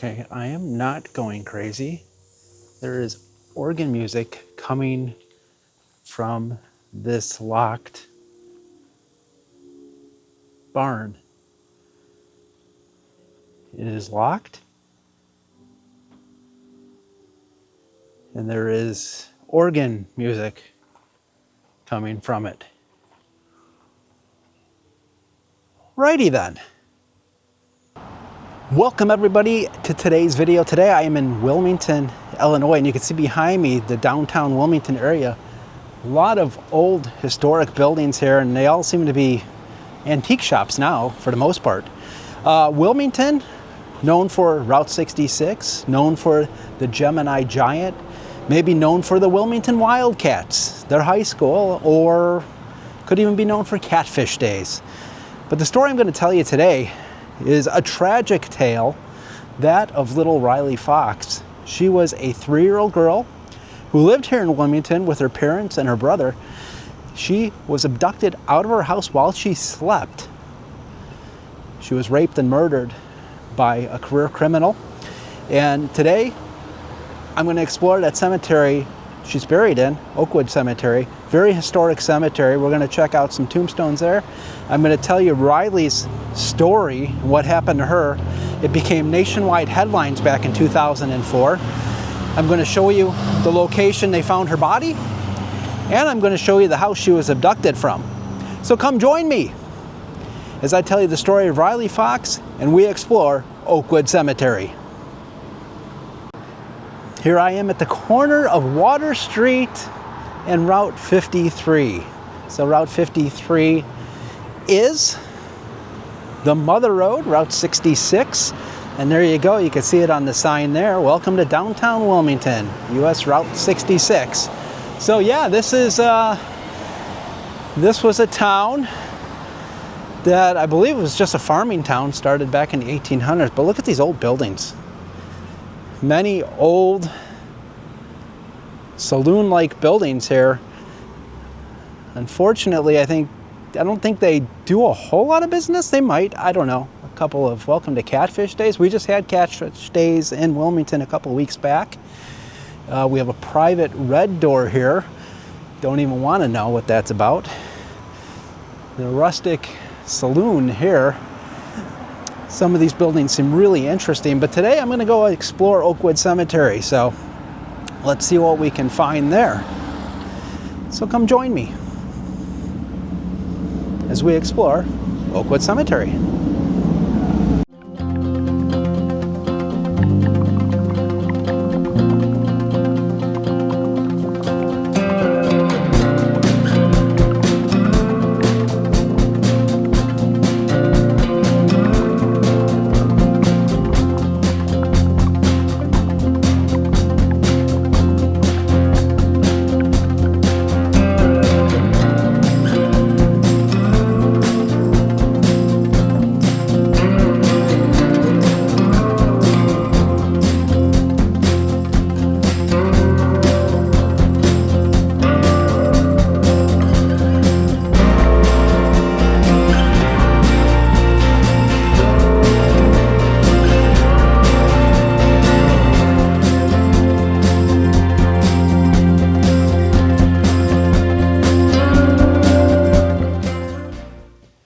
Okay, I am not going crazy. There is organ music coming from this locked barn. It is locked, and there is organ music coming from it. Righty then. Welcome everybody to today's video. Today I am in Wilmington, Illinois, and you can see behind me the downtown Wilmington area. A lot of old historic buildings here, and they all seem to be antique shops now for the most part. Wilmington, known for Route 66, known for the Gemini Giant, maybe known for the Wilmington Wildcats, their high school, or could even be known for Catfish Days. But the story I'm going to tell you today is a tragic tale, that of little Riley Fox. She was a 3-year-old girl who lived here in Wilmington with her parents and her brother. She was abducted out of her house while she slept. She was raped and murdered by a career criminal. And today, I'm going to explore that cemetery she's buried in, Oakwood Cemetery. Very historic cemetery. We're going to check out some tombstones there. I'm going to tell you Riley's story, what happened to her. It became nationwide headlines back in 2004. I'm going to show you the location they found her body, and I'm going to show you the house she was abducted from. So come join me as I tell you the story of Riley Fox and we explore Oakwood Cemetery. Here I am at the corner of Water Street and Route 53. So Route 53 is the Mother Road, Route 66. And there you go, you can see it on the sign there. Welcome to downtown Wilmington, US Route 66. So yeah, this was a town that I believe was just a farming town, started back in the 1800s. But look at these old buildings. Many old saloon-like buildings here. Unfortunately, I don't think they do a whole lot of business. They might, I don't know. A couple of Welcome to Catfish Days. We just had Catfish Days in Wilmington a couple weeks back. We have a private red door here. Don't even want to know what that's about. The rustic saloon here. Some of these buildings seem really interesting, but today I'm going to go explore Oakwood Cemetery, so let's see what we can find there. So come join me as we explore Oakwood Cemetery.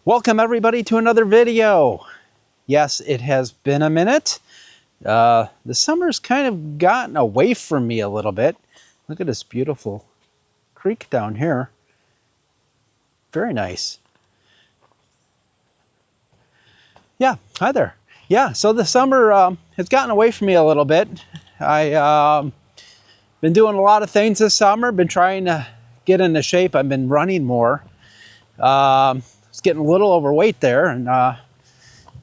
Welcome everybody to another video. Yes, it has been a minute. The summer's kind of gotten away from me a little bit. Look at this beautiful creek down here. Very nice. Yeah, hi there. Yeah, so the summer has gotten away from me a little bit. I been doing a lot of things this summer. Been trying to get into shape. I've been running more. Getting a little overweight there, and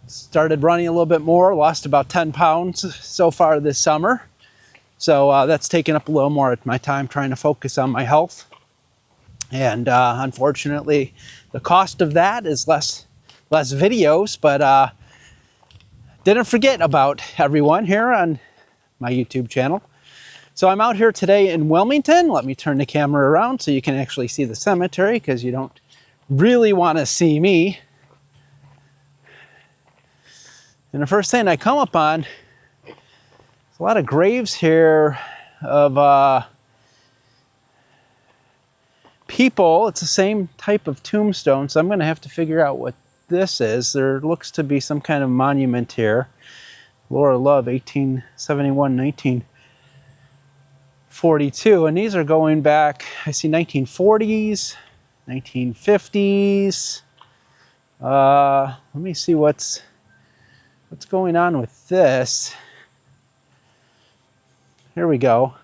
started running a little bit more, lost about 10 pounds so far this summer. So that's taken up a little more of my time trying to focus on my health. And unfortunately, the cost of that is less videos, but didn't forget about everyone here on my YouTube channel. So I'm out here today in Wilmington. Let me turn the camera around so you can actually see the cemetery, because you don't really want to see me. And the first thing I come upon a lot of graves here of people. It's the same type of tombstone, so I'm going to have to figure out what this is. There looks to be some kind of monument here. Laura Love, 1871, 1942. And these are going back, I see 1940s, 1950s. Let me see what's going on with this. Here we go.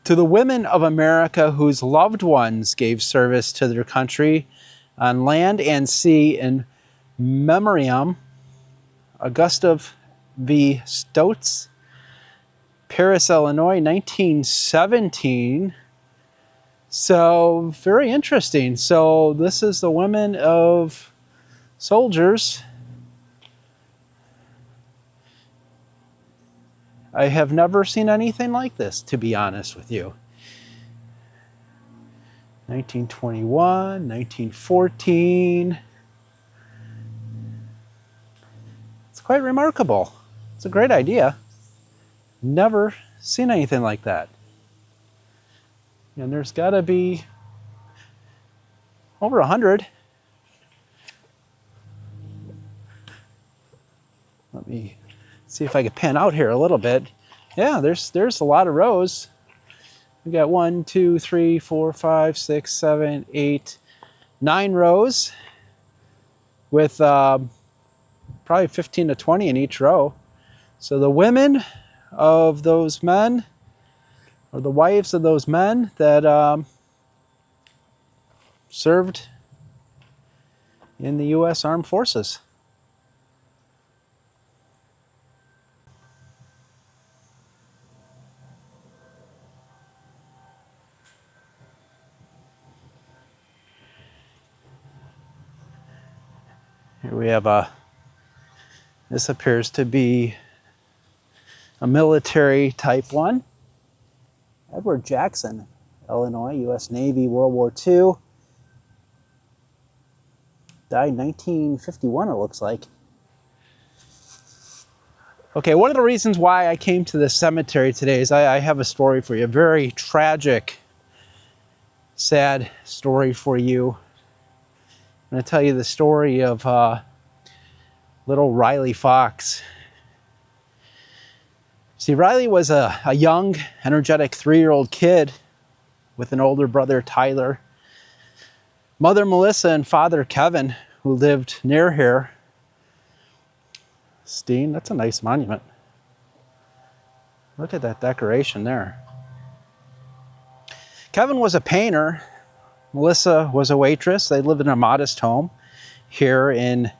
To the women of America whose loved ones gave service to their country on land and sea in memoriam, Augusta V. Stotz, Paris, Illinois, 1917. So very interesting. So this is the women of soldiers. I have never seen anything like this, to be honest with you. 1921, 1914. It's quite remarkable. It's a great idea. Never seen anything like that. And there's got to be over 100. Let me see if I can pan out here a little bit. Yeah, there's a lot of rows. We got 1, 2, 3, 4, 5, 6, 7, 8, 9 rows with probably 15 to 20 in each row. So the women of those men, or the wives of those men that served in the U.S. Armed Forces. Here we have this appears to be a military type one. Edward Jackson, Illinois, U.S. Navy, World War II. Died in 1951, it looks like. Okay, one of the reasons why I came to this cemetery today is I have a story for you. A very tragic, sad story for you. I'm going to tell you the story of little Riley Fox. See, Riley was a young, energetic 3-year-old kid with an older brother, Tyler, mother, Melissa, and father, Kevin, who lived near here. Steen, that's a nice monument. Look at that decoration there. Kevin was a painter. Melissa was a waitress. They lived in a modest home here in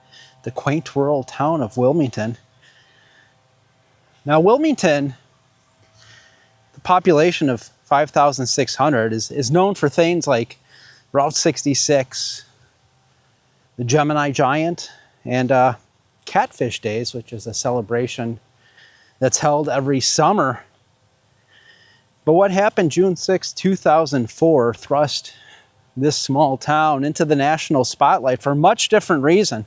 the quaint rural town of Wilmington. Now, Wilmington, the population of 5,600 is known for things like Route 66, the Gemini Giant, and Catfish Days, which is a celebration that's held every summer. But what happened June 6, 2004 thrust this small town into the national spotlight for a much different reason.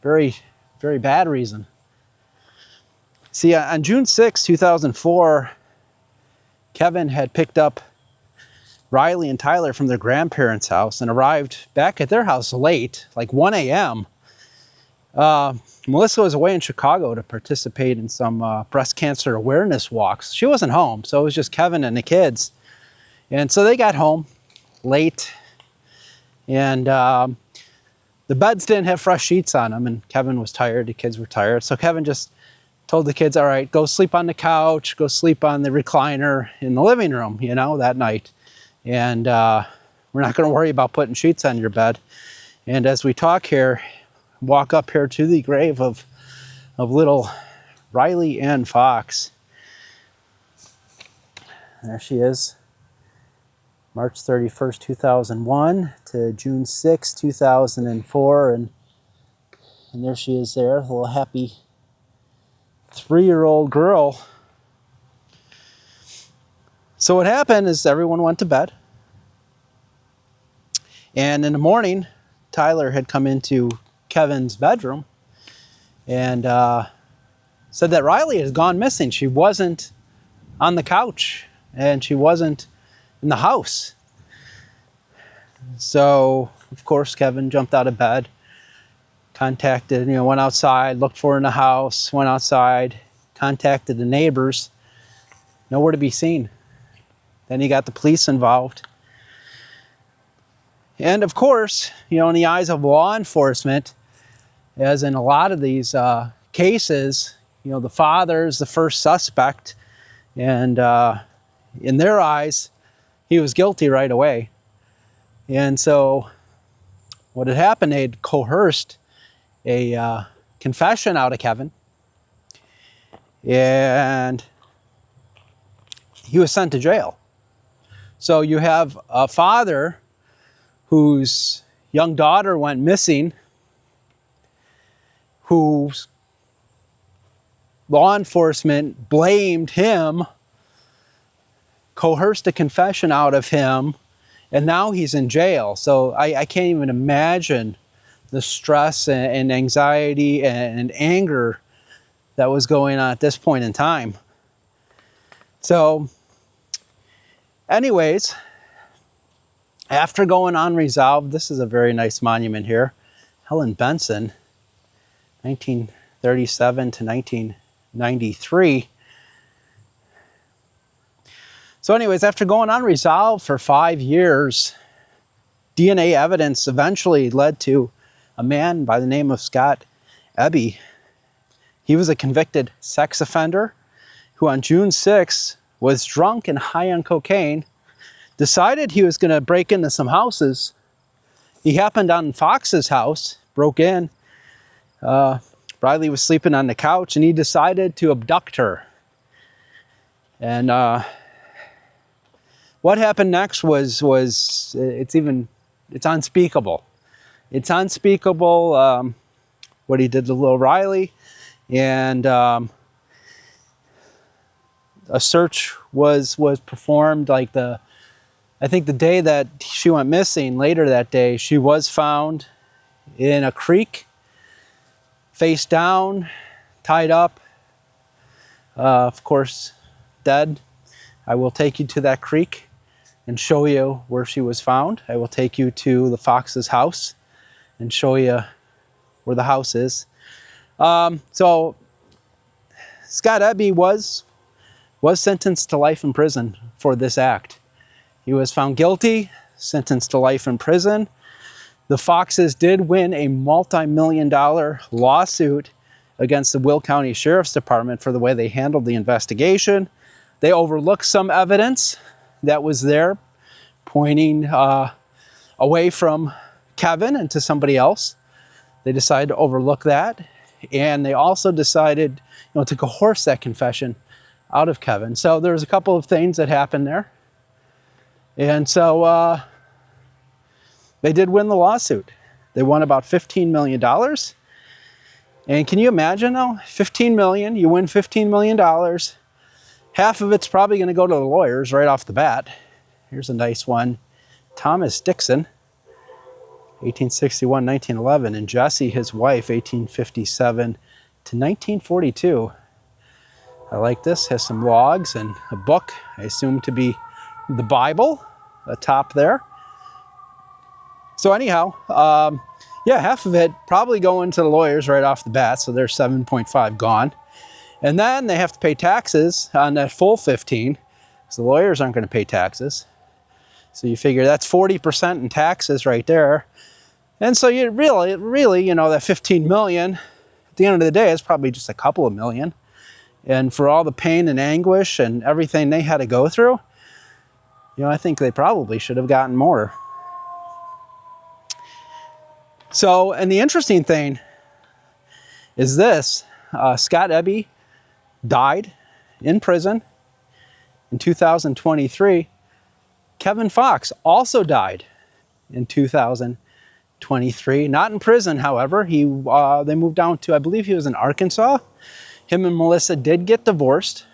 Very, very bad reason. See, on June 6, 2004, Kevin had picked up Riley and Tyler from their grandparents' house and arrived back at their house late, like 1 a.m. Melissa was away in Chicago to participate in some breast cancer awareness walks. She wasn't home, so it was just Kevin and the kids. And so they got home late, and the beds didn't have fresh sheets on them, and Kevin was tired, the kids were tired. So Kevin just told the kids, all right, go sleep on the couch, go sleep on the recliner in the living room, you know, that night. And we're not going to worry about putting sheets on your bed. And as we talk here, walk up here to the grave of little Riley Ann Fox. There she is. March 31st, 2001 to June 6, 2004. And there she is there, a little happy 3-year-old girl. So what happened is everyone went to bed. And in the morning, Tyler had come into Kevin's bedroom and said that Riley has gone missing. She wasn't on the couch and she wasn't in the house. So, of course, Kevin jumped out of bed, contacted, went outside, looked for her in the house, went outside, contacted the neighbors, nowhere to be seen. Then he got the police involved. And of course, in the eyes of law enforcement, as in a lot of these cases, the father's the first suspect, and in their eyes, he was guilty right away. And so what had happened, they'd coerced a confession out of Kevin, and he was sent to jail. So you have a father whose young daughter went missing, whose law enforcement blamed him, coerced a confession out of him, and now he's in jail. So I can't even imagine the stress and anxiety and anger that was going on at this point in time. So anyways, after going unresolved, this is a very nice monument here. Helen Benson, 1937 to 1993. So anyways, after going unresolved for 5 years, DNA evidence eventually led to a man by the name of Scott Eby. He was a convicted sex offender who on June 6th was drunk and high on cocaine, decided he was going to break into some houses. He happened on Fox's house, broke in. Riley was sleeping on the couch, and he decided to abduct her. And what happened next was it's unspeakable. It's unspeakable what he did to little Riley, and a search was performed. I think the day that she went missing, later that day, she was found in a creek, face down, tied up, of course, dead. I will take you to that creek and show you where she was found. I will take you to the Fox's house and show you where the house is. So Scott Eby was sentenced to life in prison for this act. He was found guilty, sentenced to life in prison. The Foxes did win a multi-million-dollar lawsuit against the Will County Sheriff's Department for the way they handled the investigation. They overlooked some evidence that was there, pointing away from Kevin and to somebody else. They decided to overlook that, and they also decided, to coerce that confession out of Kevin. So there's a couple of things that happened there, and so they did win the lawsuit. They won about $15 million. And can you imagine though, $15 million, you win $15 million. Half of it's probably going to go to the lawyers right off the bat. Here's a nice one. Thomas Dixon, 1861, 1911, and Jessie, his wife, 1857 to 1942. I like this. Has some logs and a book, I assume to be the Bible, atop there. So anyhow, yeah, half of it probably going to the lawyers right off the bat, so there's 7.5 gone. And then they have to pay taxes on that full 15, because the lawyers aren't going to pay taxes. So you figure that's 40% in taxes right there. And so you really, that 15 million, at the end of the day, it's probably just a couple of million. And for all the pain and anguish and everything they had to go through, I think they probably should have gotten more. So, and the interesting thing is this, Scott Eby died in prison in 2023. Kevin Fox also died in 2023. Not in prison, however. They moved down to, I believe he was in Arkansas. Him and Melissa did get divorced.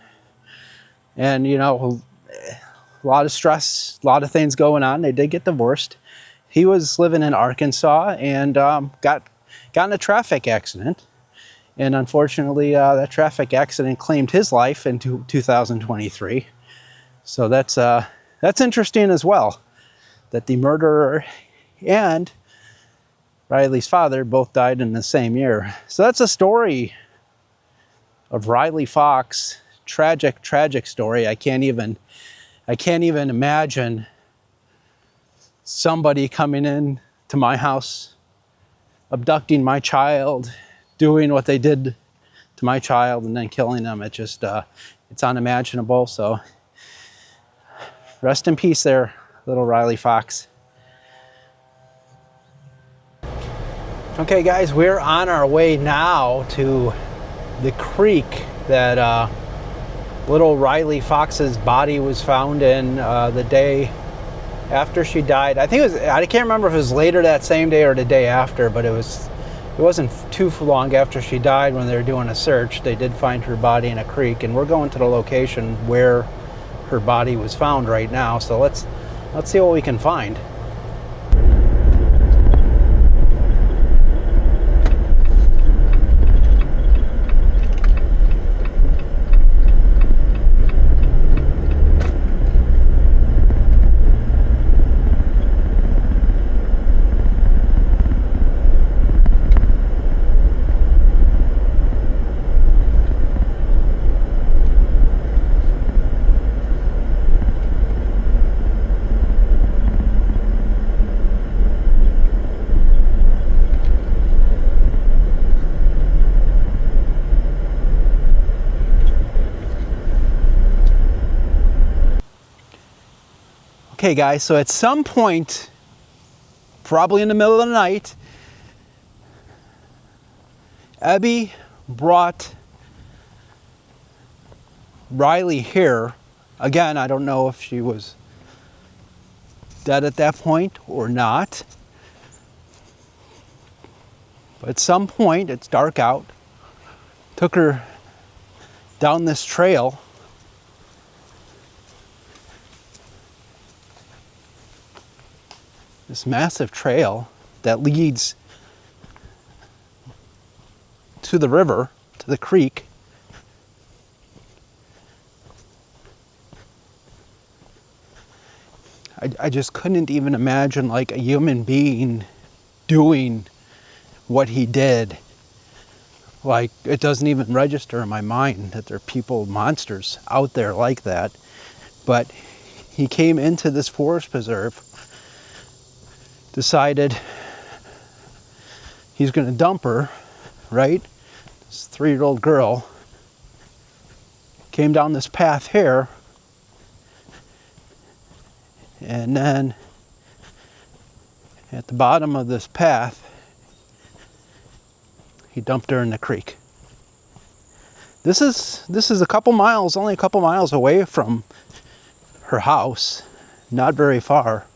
And, a lot of stress, a lot of things going on. They did get divorced. He was living in Arkansas and got in a traffic accident And unfortunately, that traffic accident claimed his life in 2023. So that's interesting as well, that the murderer and Riley's father both died in the same year. So that's a story of Riley Fox. Tragic, tragic story. I can't even imagine somebody coming in to my house, abducting my child, doing what they did to my child, and then killing them. It just, it's unimaginable. So rest in peace there, little Riley Fox. Okay guys, we're on our way now to the creek that little Riley Fox's body was found in the day after she died. I think it was, I can't remember if it was later that same day or the day after, but it wasn't too long after she died when they were doing a search. They did find her body in a creek, and we're going to the location where her body was found right now. So let's see what we can find. Okay guys, so at some point, probably in the middle of the night, Abby brought Riley here. Again, I don't know if she was dead at that point or not. But at some point, it's dark out, took her down this trail. This massive trail that leads to the river, to the creek. I just couldn't even imagine like a human being doing what he did. Like, it doesn't even register in my mind that there are people, monsters out there like that. But he came into this forest preserve, decided he's going to dump her, right? This 3-year-old girl came down this path here, and then at the bottom of this path, he dumped her in the creek. This is a couple miles, only a couple miles away from her house, not very far.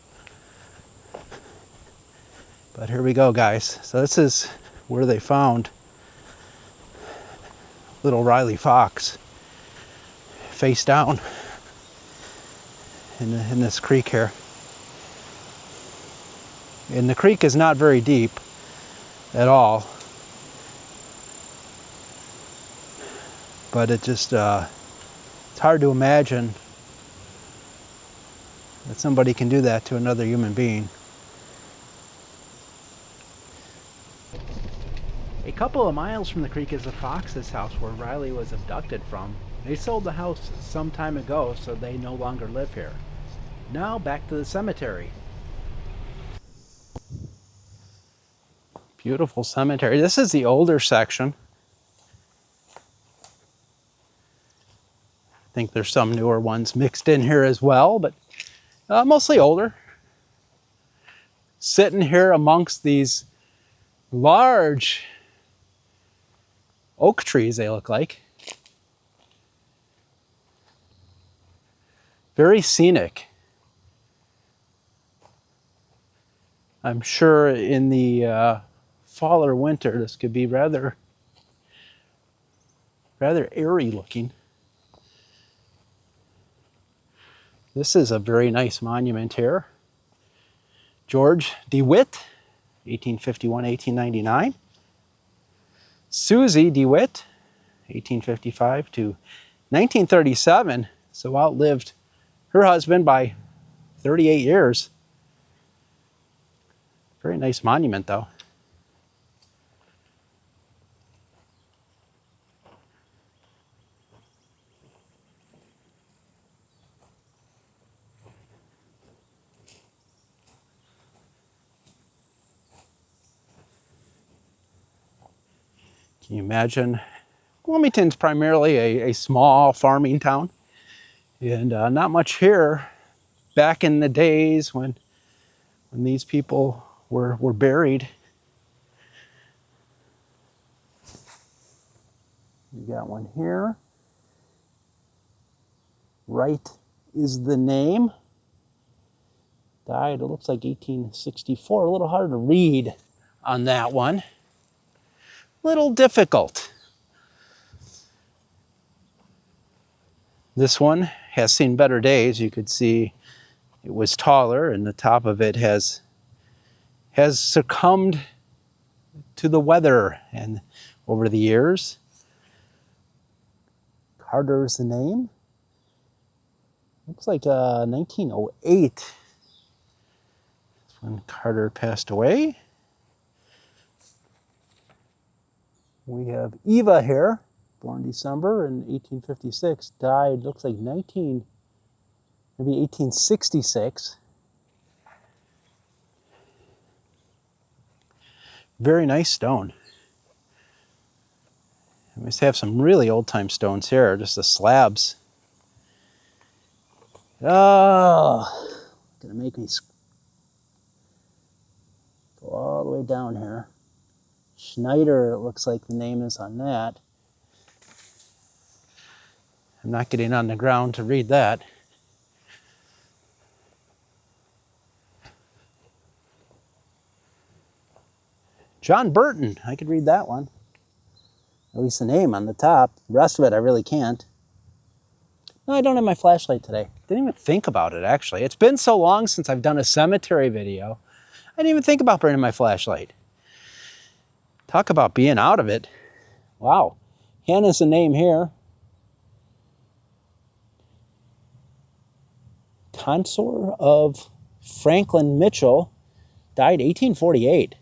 But here we go, guys. So this is where they found little Riley Fox, face down in this creek here. And the creek is not very deep at all. But it just, it's hard to imagine that somebody can do that to another human being. A couple of miles from the creek is the Fox's house where Riley was abducted from. They sold the house some time ago, so they no longer live here. Now back to the cemetery. Beautiful cemetery. This is the older section. I think there's some newer ones mixed in here as well, but mostly older. Sitting here amongst these large oak trees, they look like. Very scenic. I'm sure in the fall or winter this could be rather airy looking. This is a very nice monument here. George DeWitt, 1851-1899. Susie DeWitt, 1855 to 1937, so outlived her husband by 38 years. Very nice monument, though. Can you imagine? Wilmington's primarily a small farming town, and not much here back in the days when these people were buried. You got one here. Wright is the name. Died, it looks like 1864. A little hard to read on that one. Little difficult. This one has seen better days. You could see it was taller, and the top of it has succumbed to the weather and over the years. Carter is the name. Looks like 1908. That's when Carter passed away. We have Eva here, born December in 1856, died, looks like maybe 1866. Very nice stone. We must have some really old-time stones here, just the slabs. Oh, gonna make me go all the way down here. Schneider, it looks like the name is on that. I'm not getting on the ground to read that. John Burton, I could read that one. At least the name on the top. The rest of it I really can't. No, I don't have my flashlight today. Didn't even think about it, actually. It's been so long since I've done a cemetery video. I didn't even think about bringing my flashlight. Talk about being out of it. Wow. Hannah's the name here. Consort of Franklin Mitchell. Died 1848.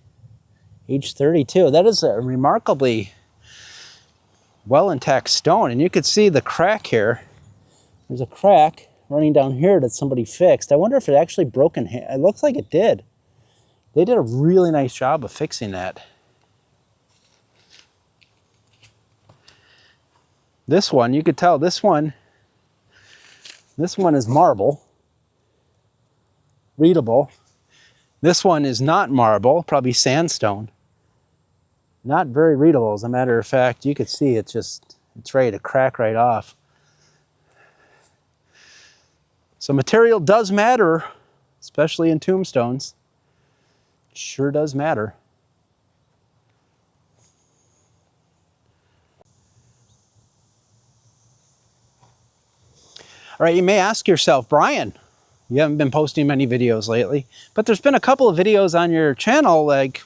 Age 32. That is a remarkably well intact stone. And you could see the crack here. There's a crack running down here that somebody fixed. I wonder if it actually broke in half. It looks like it did. They did a really nice job of fixing that. This one, you could tell this one is marble, readable. This one is not marble, probably sandstone. Not very readable, as a matter of fact. You could see it's ready to crack right off. So material does matter, especially in tombstones. It sure does matter. All right, you may ask yourself, Brian, you haven't been posting many videos lately, but there's been a couple of videos on your channel, like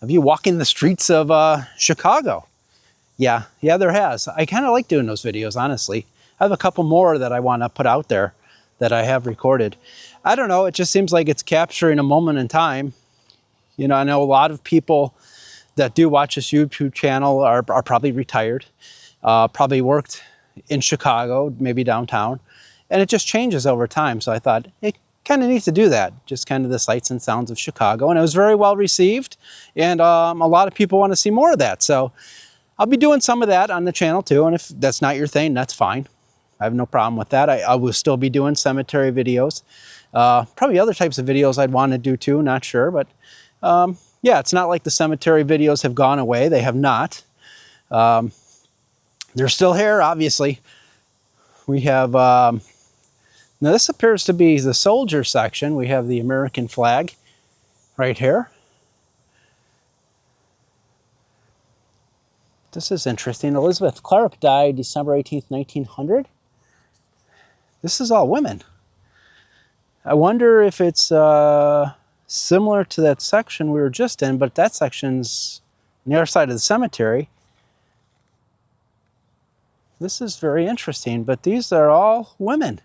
of you walking the streets of Chicago. Yeah, there has. I kind of like doing those videos, honestly. I have a couple more that I want to put out there that I have recorded. I don't know, it just seems like it's capturing a moment in time. You know, I know a lot of people that do watch this YouTube channel are probably retired, probably worked in Chicago, maybe downtown, and it just changes over time. So I thought it kind of needs to do that, just kind of the sights and sounds of Chicago, and it was very well received, and a lot of people want to see more of that. So I'll be doing some of that on the channel too, and if that's not your thing, that's fine. I have no problem with that. I will still be doing cemetery videos, probably other types of videos I'd want to do too, not sure, but yeah, it's not like the cemetery videos have gone away. They have not. They're still here, obviously. We have, now this appears to be the soldier section. We have the American flag right here. This is interesting. Elizabeth Clark died December 18th, 1900. This is all women. I wonder if it's similar to that section we were just in, but that section's on the other side of the cemetery. This is very interesting, but these are all women.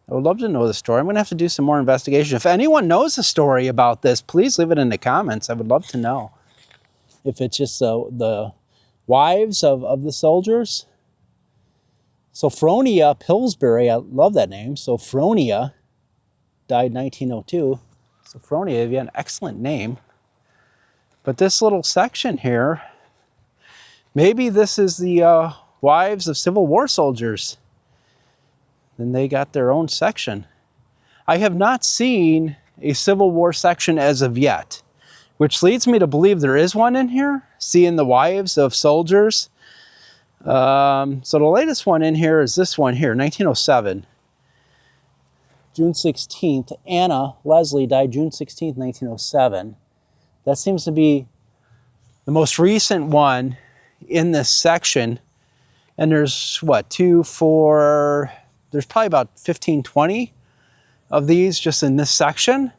I would love to know the story. I'm going to have to do some more investigation. If anyone knows the story about this, please leave it in the comments. I would love to know. If it's just the wives of the soldiers. Sophronia Pillsbury, I love that name. Sophronia died 1902. Sophronia, you have an excellent name. But this little section here, maybe this is the wives of Civil War soldiers. Then they got their own section. I have not seen a Civil War section as of yet, which leads me to believe there is one in here, seeing the wives of soldiers. So the latest one in here is this one here, 1907. June 16th, Anna Leslie died June 16th, 1907. That seems to be the most recent one in this section. And there's what, there's probably about 15, 20 of these just in this section.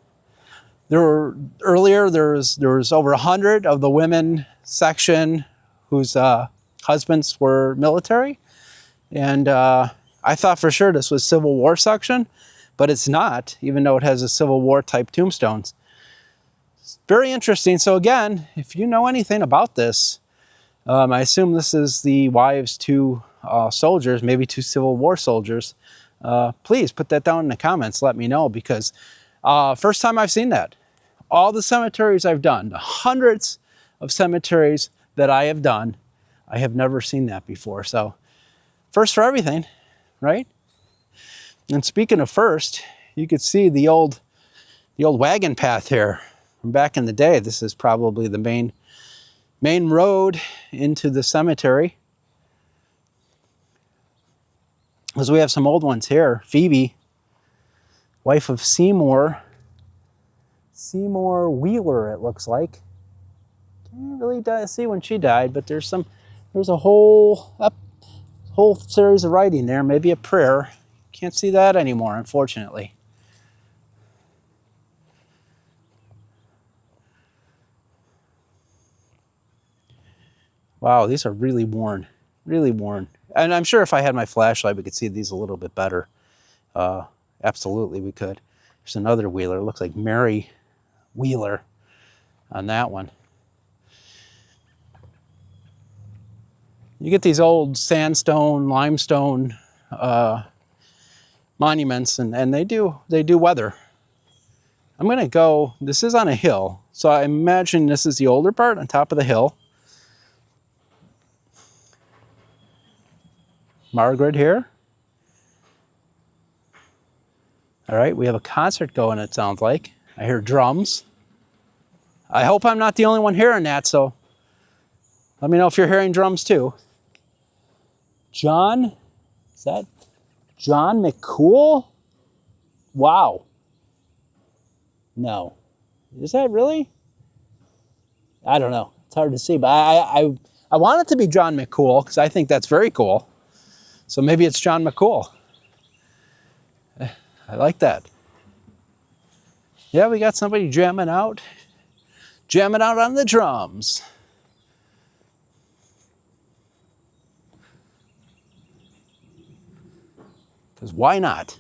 Earlier there was over 100 of the women section whose husbands were military. And I thought for sure this was Civil War section, but it's not, even though it has a Civil War type tombstones. It's very interesting. So again, if you know anything about this, I assume this is the wives to soldiers, maybe to Civil War soldiers. Please put that down in the comments. Let me know, because first time I've seen that. All the cemeteries I've done, the hundreds of cemeteries that I have done, I have never seen that before. So first for everything, right? And speaking of first, you could see the old wagon path here from back in the day. This is probably the main road into the cemetery. Because we have some old ones here. Phoebe, wife of Seymour Wheeler, it looks like. Can't really see when she died, but there's a whole series of writing there, maybe a prayer. Can't see that anymore, unfortunately. Wow, these are really worn, really worn. And I'm sure if I had my flashlight, we could see these a little bit better. Absolutely, we could. There's another Wheeler. It looks like Mary Wheeler on that one. You get these old sandstone, limestone monuments, and they do weather. I'm going to go, this is on a hill, so I imagine this is the older part on top of the hill. Margaret here. All right, we have a concert going, it sounds like. I hear drums. I hope I'm not the only one hearing that, so let me know if you're hearing drums too. John, is that John McCool? Wow. No. Is that really? I don't know. It's hard to see, but I want it to be John McCool because I think that's very cool. So maybe it's John McCool. I like that. Yeah, we got somebody jamming out on the drums. Because why not?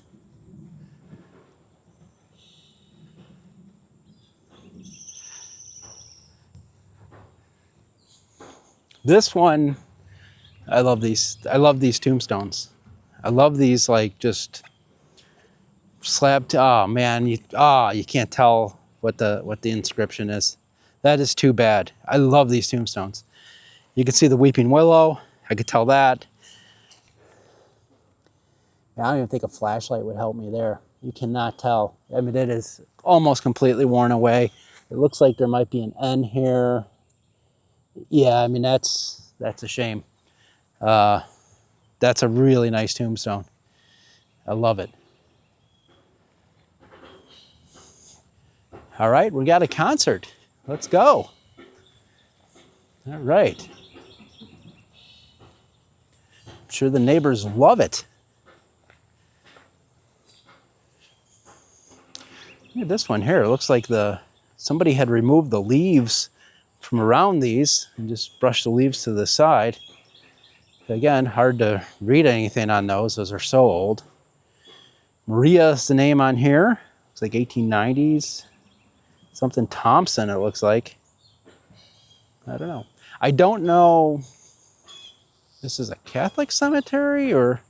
This one, I love these. I love these tombstones. I love these, like, just slabbed. Oh man, you can't tell what the inscription is. That is too bad. I love these tombstones. You can see the weeping willow. I could tell that. I don't even think a flashlight would help me there. You cannot tell. I mean, it is almost completely worn away. It looks like there might be an N here. Yeah, I mean, that's a shame. That's a really nice tombstone. I love it. All right, we got a concert. Let's go. All right. I'm sure the neighbors love it. Look at this one here. It looks like the somebody had removed the leaves from around these and just brushed the leaves to the side. Again, hard to read anything on those. Those are so old. Maria is the name on here. It's like 1890s. Something Thompson, it looks like. I don't know. I don't know. This is a Catholic cemetery or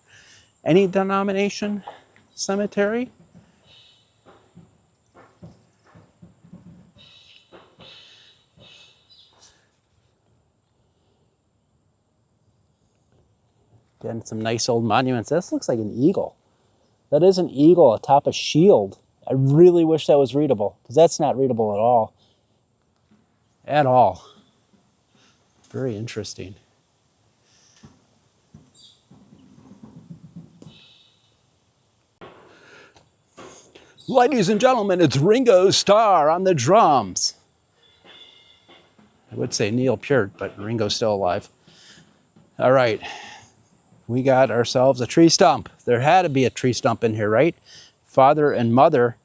any denomination cemetery. Again, some nice old monuments. This looks like an eagle. That is an eagle atop a shield. I really wish that was readable, because that's not readable at all. At all. Very interesting. Ladies and gentlemen, it's Ringo Starr on the drums. I would say Neil Peart, but Ringo's still alive. All right. We got ourselves a tree stump. There had to be a tree stump in here, right? Father and mother,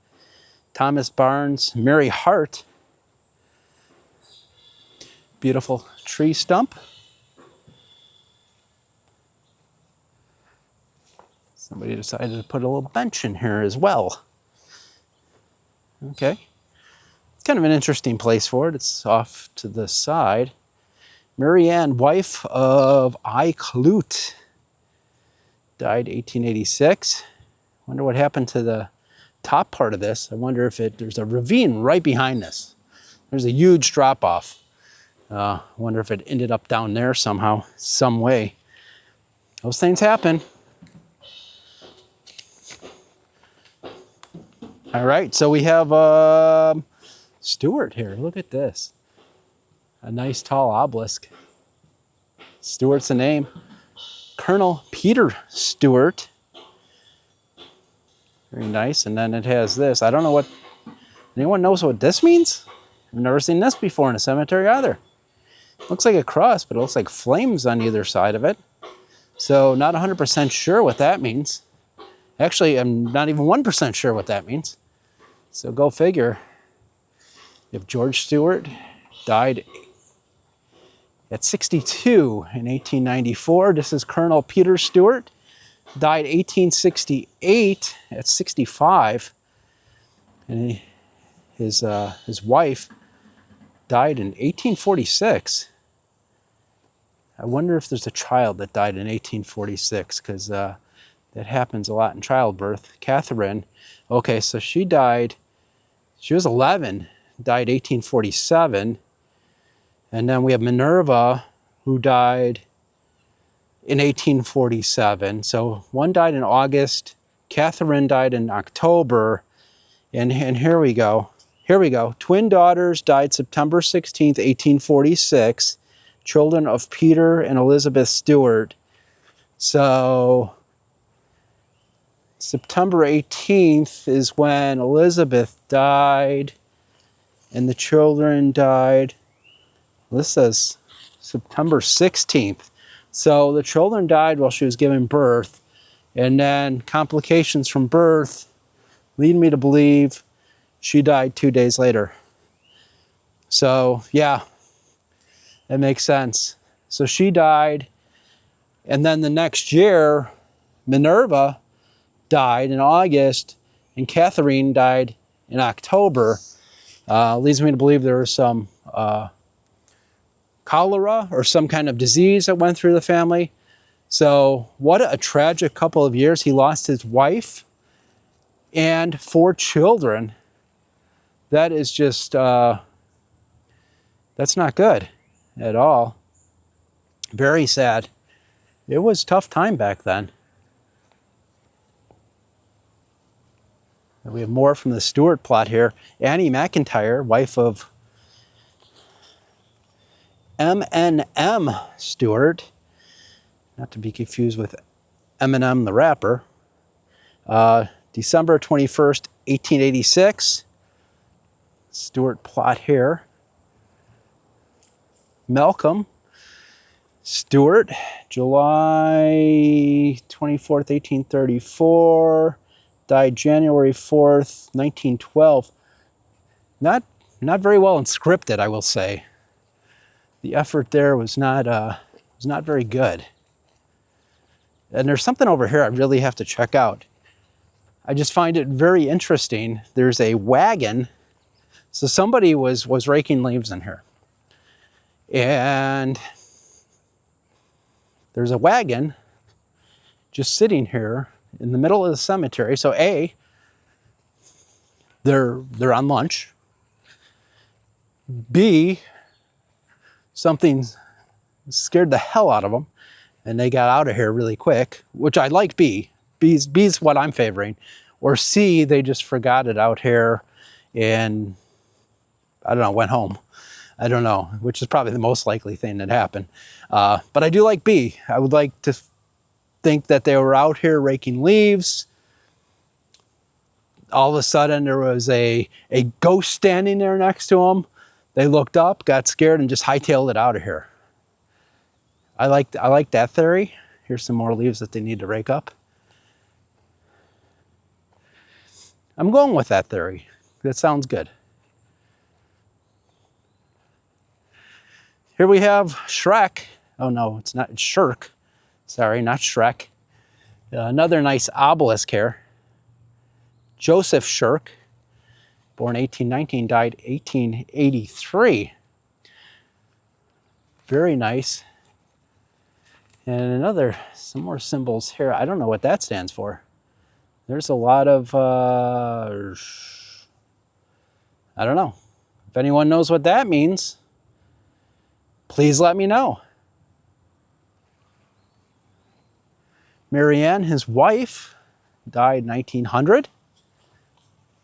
Thomas Barnes, Mary Hart. Beautiful tree stump. Somebody decided to put a little bench in here as well. Okay. It's kind of an interesting place for it. It's off to the side. Mary Ann, wife of I. Clute. Died 1886. Wonder what happened to the top part of this. I wonder if there's a ravine right behind this. There's a huge drop off. Wonder if it ended up down there somehow, some way. Those things happen. All right, so we have Stewart here. Look at this. A nice tall obelisk. Stewart's the name. Colonel Peter Stewart. Very nice. And then it has this. I don't know what, anyone knows what this means? I've never seen this before in a cemetery either. Looks like a cross, but it looks like flames on either side of it. So not 100% sure what that means. Actually, I'm not even 1% sure what that means. So go figure. If George Stewart died at 62 in 1894. This is Colonel Peter Stewart. Died 1868 at 65. And his wife died in 1846. I wonder if there's a child that died in 1846, because that happens a lot in childbirth. Catherine, okay, so she died, she was 11, died 1847. And then we have Minerva, who died in 1847. So one died in August, Catherine died in October, and here we go. Here we go. Twin daughters died September 16th, 1846. Children of Peter and Elizabeth Stewart. So September 18th is when Elizabeth died, and the children died. This says September 16th. So the children died while she was giving birth, and then complications from birth lead me to believe she died 2 days later. So yeah, that makes sense. So she died, and then the next year, Minerva died in August, and Catherine died in October. Leads me to believe there was some cholera or some kind of disease that went through the family. So what a tragic couple of years. He lost his wife and 4 children. That is just, that's not good at all. Very sad. It was a tough time back then. And we have more from the Stewart plot here. Annie McIntyre, wife of M.N.M. Stewart, not to be confused with Eminem the rapper. December 21st, 1886. Stewart plot here. Malcolm Stewart, July 24th, 1834. Died January 4th, 1912. Not not very well scripted, I will say. The effort there was not very good. And there's something over here I really have to check out. I just find it very interesting. There's a wagon. So somebody was raking leaves in here. And there's a wagon just sitting here in the middle of the cemetery. So A, they're on lunch. B, something scared the hell out of them and they got out of here really quick, which I like B. B's what I'm favoring. Or C, they just forgot it out here and, I don't know, went home. I don't know, which is probably the most likely thing that happened. But I do like B. I would like to think that they were out here raking leaves. All of a sudden there was a ghost standing there next to them. They looked up, got scared, and just hightailed it out of here. I like that theory. Here's some more leaves that they need to rake up. I'm going with that theory. That sounds good. Here we have Shrek. Oh no, it's not, it's Shirk. Sorry, not Shrek. Another nice obelisk here. Joseph Shirk, born 1819, died 1883. Very nice. And some more symbols here. I don't know what that stands for. There's a lot of, I don't know. If anyone knows what that means, please let me know. Marianne, his wife, died 1900.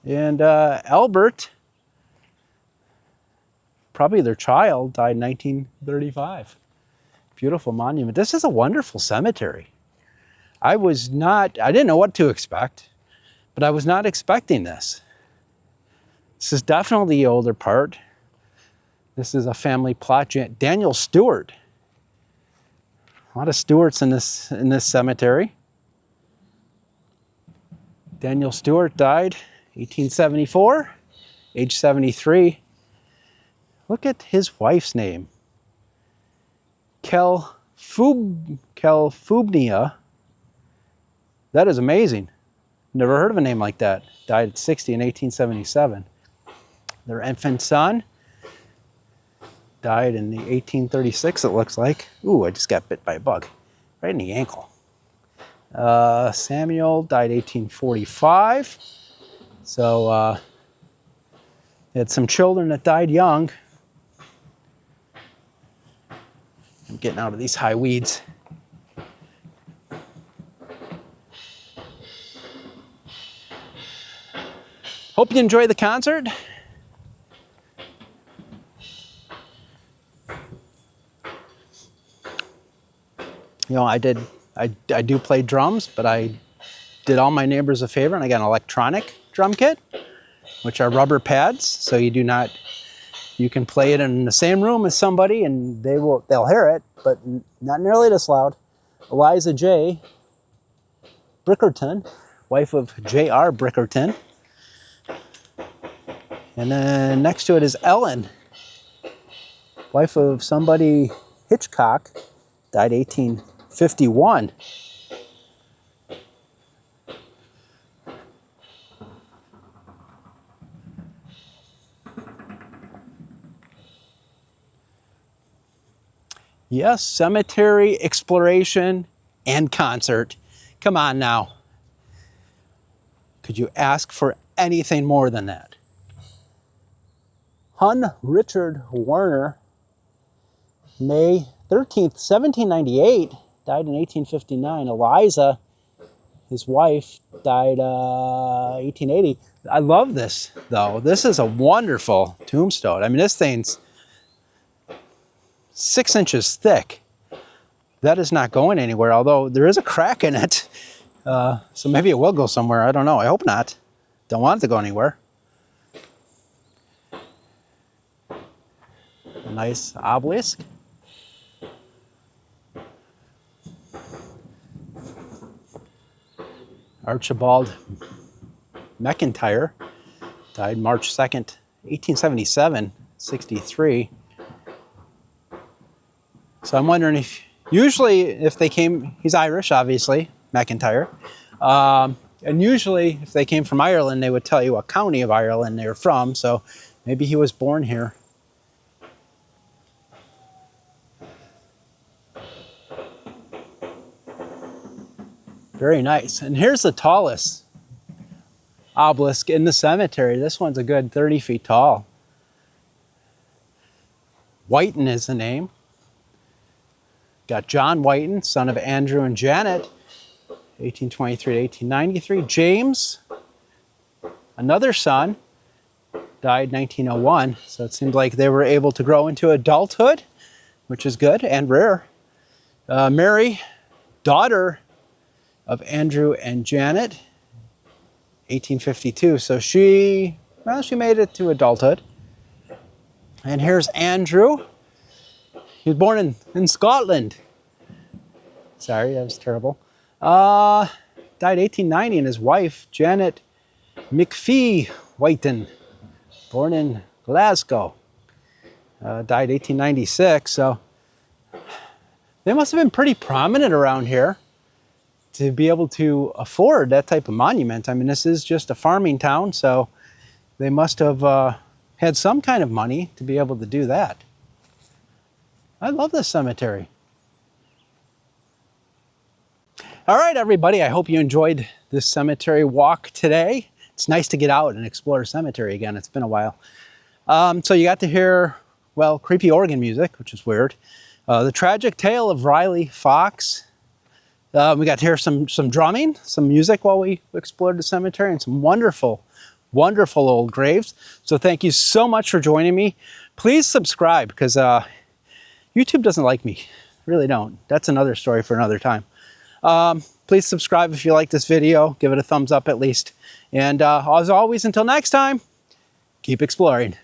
And Albert, probably their child, died 1935. Beautiful monument. This is a wonderful cemetery. I didn't know what to expect, but I was not expecting this. This is definitely the older part. This is a family plot. Daniel Stewart. A lot of Stewarts in this cemetery. Daniel Stewart died 1874, age 73. Look at his wife's name. Kelfubnia. That is amazing. Never heard of a name like that. Died at 60 in 1877. Their infant son died in 1836, it looks like. Ooh, I just got bit by a bug. Right in the ankle. Samuel died 1845. So, had some children that died young. I'm getting out of these high weeds. Hope you enjoy the concert. You know, I do play drums, but I did all my neighbors a favor and I got an electronic drum kit, which are rubber pads, so you can play it in the same room as somebody and they'll hear it, but not nearly this loud. Eliza J. Brickerton, wife of J.R. Brickerton. And then next to it is Ellen, wife of somebody Hitchcock, died 1851. Yes, cemetery, exploration, and concert. Come on now. Could you ask for anything more than that? Hun Richard Warner, May 13th, 1798, died in 1859. Eliza, his wife, died 1880. I love this, though. This is a wonderful tombstone. I mean, this thing's 6 inches thick. That is not going anywhere, although there is a crack in it. So maybe it will go somewhere. I don't know. I hope not. Don't want it to go anywhere. A nice obelisk. Archibald McIntyre died March 2nd, 1877, 63. So I'm wondering if, usually if they came, he's Irish, obviously, McIntyre. And usually if they came from Ireland, they would tell you what county of Ireland they were from. So maybe he was born here. Very nice. And here's the tallest obelisk in the cemetery. This one's a good 30 feet tall. Whiten is the name. Got John Whiten, son of Andrew and Janet, 1823 to 1893. James, another son, died 1901. So it seems like they were able to grow into adulthood, which is good and rare. Mary, daughter of Andrew and Janet, 1852. So she made it to adulthood. And here's Andrew. He was born in Scotland. Sorry, that was terrible. Died 1890, and his wife, Janet McPhee Whiten, born in Glasgow. Died 1896, so they must have been pretty prominent around here to be able to afford that type of monument. I mean, this is just a farming town, so they must have had some kind of money to be able to do that. I love this cemetery. All right, everybody, I hope you enjoyed this cemetery walk today. It's nice to get out and explore a cemetery again. It's been a while. So you got to hear, well, creepy organ music, which is weird. The tragic tale of Riley Fox. We got to hear some drumming, some music while we explored the cemetery, and some wonderful, wonderful old graves. So thank you so much for joining me. Please subscribe, because YouTube doesn't like me. Really don't. That's another story for another time. Please subscribe if you like this video. Give it a thumbs up at least. And as always, until next time, keep exploring.